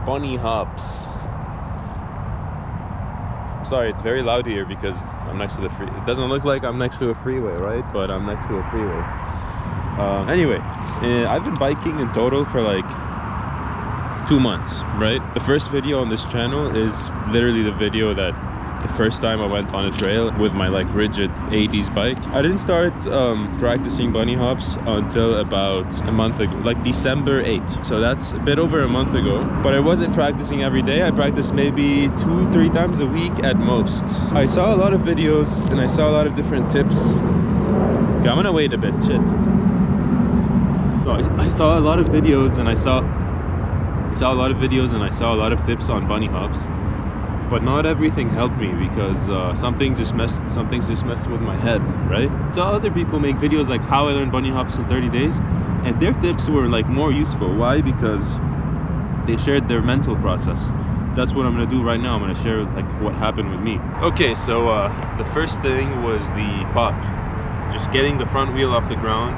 bunny hops. I'm sorry, it's very loud here because I'm next to the free. It doesn't look like I'm next to a freeway, right? But I'm next to a freeway. Anyway, I've been biking in total for like 2 months, right? The first video on this channel is literally the video that the first time I went on a trail with my like rigid 80s bike. I didn't start practicing bunny hops until about a month ago, like December 8th. So that's a bit over a month ago. But I wasn't practicing every day. I practiced maybe 2-3 times a week at most. I saw a lot of videos and I saw a lot of different tips. Okay, I'm gonna wait a bit, shit. No, I saw a lot of videos and I saw a lot of videos and I saw a lot of tips on bunny hops. But not everything helped me because something's just messed with my head, right? Saw other people make videos like how I learned bunny hops in 30 days, and their tips were like more useful. Why? Because they shared their mental process. That's what I'm gonna do right now. I'm gonna share like what happened with me. Okay, so the first thing was the pop. Just getting the front wheel off the ground.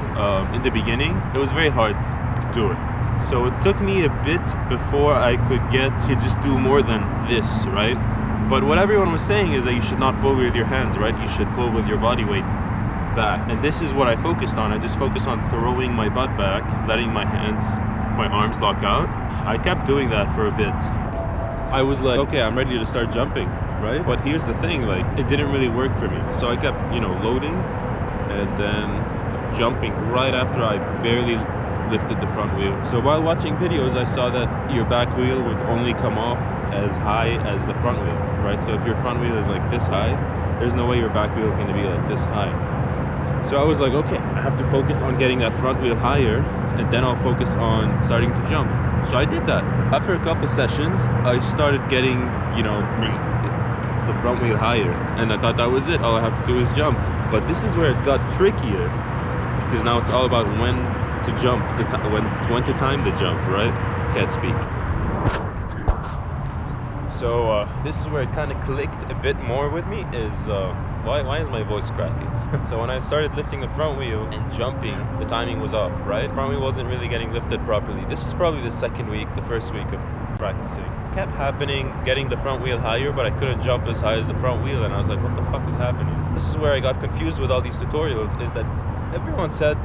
In the beginning, it was very hard to do it. So it took me a bit before I could get to just do more than this, right? But what everyone was saying is that you should not pull with your hands, right? You should pull with your body weight back. And this is what I focused on. I just focused on throwing my butt back, letting my arms lock out. I kept doing that for a bit. I was like, okay, I'm ready to start jumping, right? But here's the thing, like, it didn't really work for me. So I kept, you know, loading and then jumping right after I barely lifted the front wheel. So while watching videos, I saw that your back wheel would only come off as high as the front wheel, right? So if your front wheel is like this high, there's no way your back wheel is going to be like this high. So I was like, okay, I have to focus on getting that front wheel higher, and then I'll focus on starting to jump. So I did that. After a couple sessions, I started getting, you know, the front wheel higher, and I thought that was it. All I have to do is jump. But this is where it got trickier, because now it's all about when to jump, when to time the jump, right? Can't speak. So this is where it kind of clicked a bit more with me, is why is my voice cracking? So when I started lifting the front wheel and jumping, the timing was off, right? Front wheel wasn't really getting lifted properly. This is probably the second week, the first week of practicing. It kept happening, getting the front wheel higher, but I couldn't jump as high as the front wheel, and I was like, what the fuck is happening? This is where I got confused with all these tutorials, is that everyone said,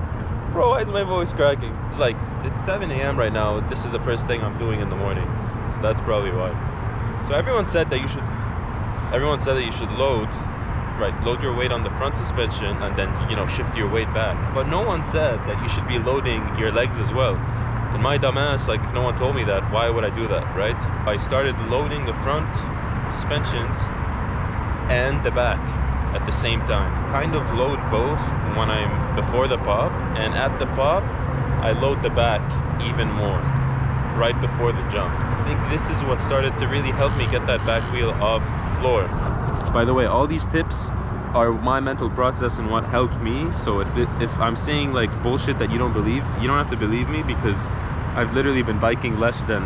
bro, why is my voice cracking? It's like, it's 7 a.m. right now. This is the first thing I'm doing in the morning. So that's probably why. So everyone said that you should load, right? Load your weight on the front suspension and then, you know, shift your weight back. But no one said that you should be loading your legs as well. And my dumbass, like, if no one told me that, why would I do that, right? I started loading the front suspensions and the back at the same time. Kind of load both when I'm before the pop, and at the pop I load the back even more right before the jump. I think this is what started to really help me get that back wheel off floor. By the way, all these tips are my mental process and what helped me. So if I'm saying like bullshit that you don't believe, you don't have to believe me, because I've literally been biking less than,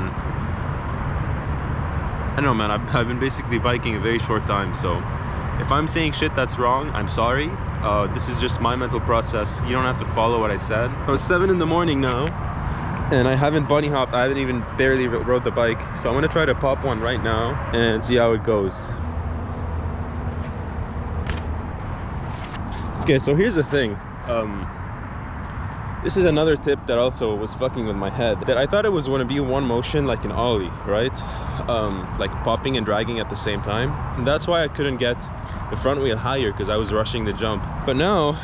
I don't know, man, I've been basically biking a very short time. So if I'm saying shit that's wrong, I'm sorry. This is just my mental process. You don't have to follow what I said. So it's 7 in the morning now, and I haven't bunny hopped. I haven't even barely rode the bike. So I'm gonna try to pop one right now and see how it goes. Okay, so here's the thing. This is another tip that also was fucking with my head. That I thought it was gonna be one motion, like an ollie, right? Like popping and dragging at the same time. And that's why I couldn't get the front wheel higher, because I was rushing the jump. But now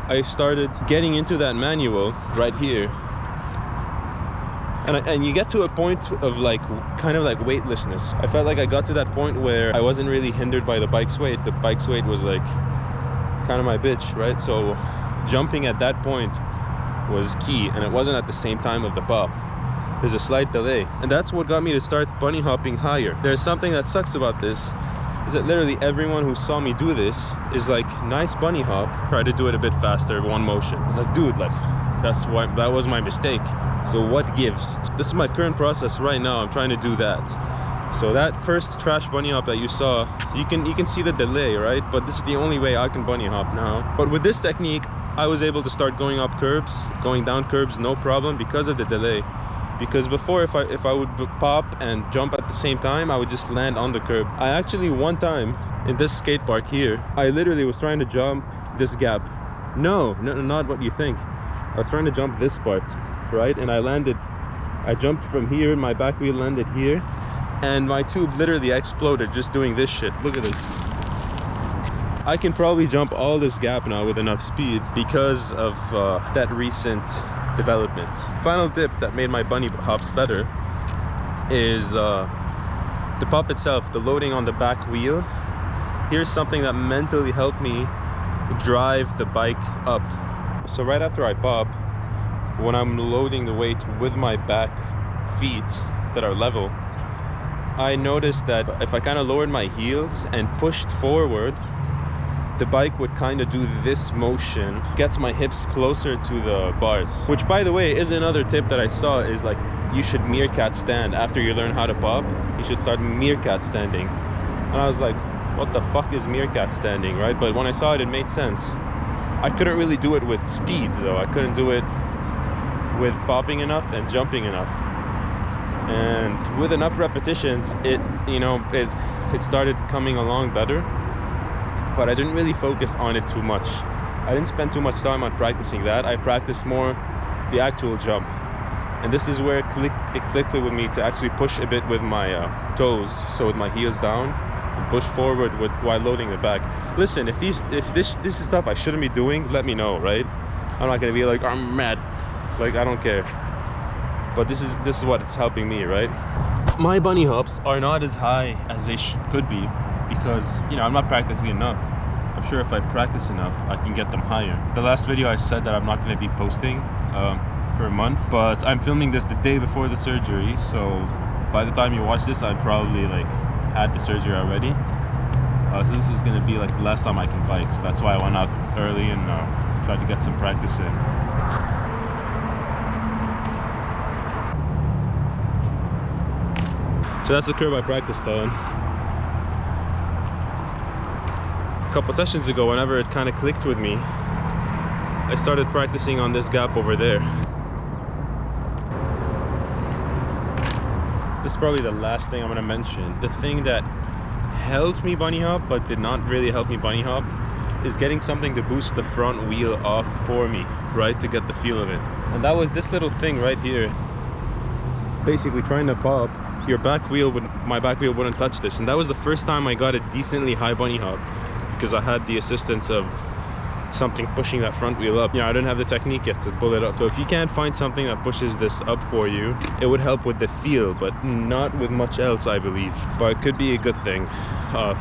I started getting into that manual right here. And you get to a point of like, kind of like weightlessness. I felt like I got to that point where I wasn't really hindered by the bike's weight. The bike's weight was like kind of my bitch, right? So jumping at that point was key, and it wasn't at the same time of the pop. There's a slight delay, and that's what got me to start bunny hopping higher. There's something that sucks about this, is that literally everyone who saw me do this is like, nice bunny hop, try to do it a bit faster, one motion. It's like, dude, like, that was my mistake. So what gives? This is my current process right now. I'm trying to do that. So that first trash bunny hop that you saw, you can see the delay, right? But this is the only way I can bunny hop now. But with this technique, I was able to start going up curbs, going down curbs, no problem, because of the delay. because before if I would pop and jump at the same time, I would just land on the curb. I actually one time in this skate park here, I literally was trying to jump this gap. No, not what you think. I was trying to jump this part, right? And I jumped from here, my back wheel landed here, and my tube literally exploded just doing this shit. Look at this. I can probably jump all this gap now with enough speed because of that recent development. Final tip that made my bunny hops better is the pop itself, the loading on the back wheel. Here's something that mentally helped me drive the bike up. So right after I pop, when I'm loading the weight with my back feet that are level, I noticed that if I kind of lowered my heels and pushed forward, the bike would kind of do this motion, gets my hips closer to the bars. Which, by the way, is another tip that I saw, is like you should meerkat stand after you learn how to pop. You should start meerkat standing. And I was like, what the fuck is meerkat standing, right? But when I saw it, it made sense. I couldn't really do it with speed though. I couldn't do it with popping enough and jumping enough. And with enough repetitions, it started coming along better. But I didn't really focus on it too much. I didn't spend too much time on practicing that. I practiced more the actual jump. And this is where it clicked with me to actually push a bit with my toes, so with my heels down, and push forward while loading the back. Listen, if this is stuff I shouldn't be doing, let me know, right? I'm not gonna be like, I'm mad. Like, I don't care. But this is what it's helping me, right? My bunny hops are not as high as they could be, because I'm not practicing enough. I'm sure if I practice enough, I can get them higher. The last video I said that I'm not going to be posting for a month, but I'm filming this the day before the surgery, so by the time you watch this, I probably like had the surgery already. So this is going to be like the last time I can bike, so that's why I went out early and tried to get some practice in. So that's the curve I practiced on. Couple sessions ago, whenever it kind of clicked with me, I started practicing on this gap over there. This is probably the last thing I'm going to mention. The thing that helped me bunny hop but did not really help me bunny hop is getting something to boost the front wheel off for me, right, to get the feel of it. And that was this little thing right here. Basically trying to pop, my back wheel wouldn't touch this, and that was the first time I got a decently high bunny hop, because I had the assistance of something pushing that front wheel up. I didn't have the technique yet to pull it up. So if you can't find something that pushes this up for you, it would help with the feel, but not with much else, I believe. But it could be a good thing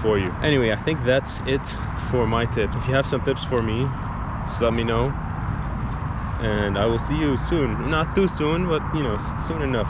for you. Anyway, I think that's it for my tip. If you have some tips for me, just let me know. And I will see you soon. Not too soon, but soon enough.